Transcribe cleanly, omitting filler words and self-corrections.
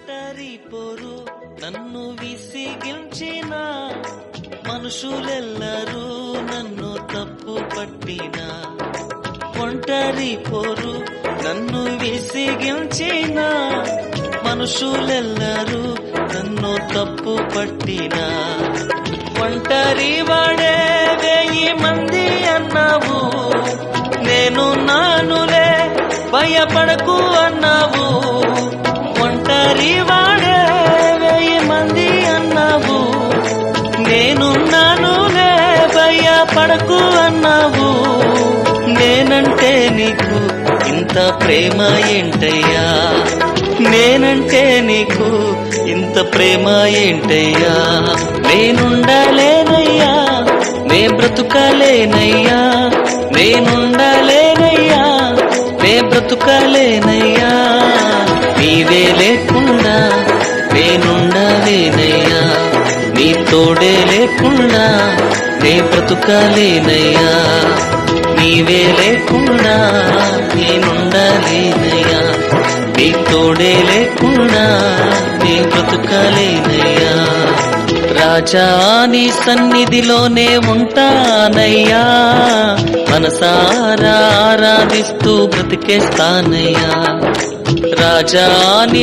ఒంటరి పోరు నన్ను విసిగించిన మనుషులెల్లరూ నన్ను తప్పు పట్టిన ఒంటరి పోరు నన్ను విసిగించిన మనుషులెల్లరూ నన్ను తప్పు పట్టిన ఒంటరి వాడే 1000 మంది అన్నావు నేను నానులే భయపడకు అన్నావు ఒంటరి వాడే 1000 మంది అన్నావు నేను నానులే భయపడకు అన్నావు నేనంటే నీకు ఇంత ప్రేమ ఏంటయ్యా నేనంటే నీకు ఇంత ప్రేమ ఏంటయ్యా నేనుండలేనయ్యా నే బ్రతుకలేనయ్యా నేనుండలేనయ్యా నే బ్రతుకలేనయ్యా నీవే లేకుండా నేనుండలేనయ్యా నీ తోడే లేకుండా నే బ్రతుకలేనయ్యా నీవే లేకుండా నేనుండలేనయ్యా నీ తోడే లేకుండా నే బ్రతుకలేనయ్యా రాజా నీ సన్నిధిలోనే ఉంటానయ్యా మనసారా ఆరాధిస్తూ బ్రతికేస్తానయ్యా రాజా నీ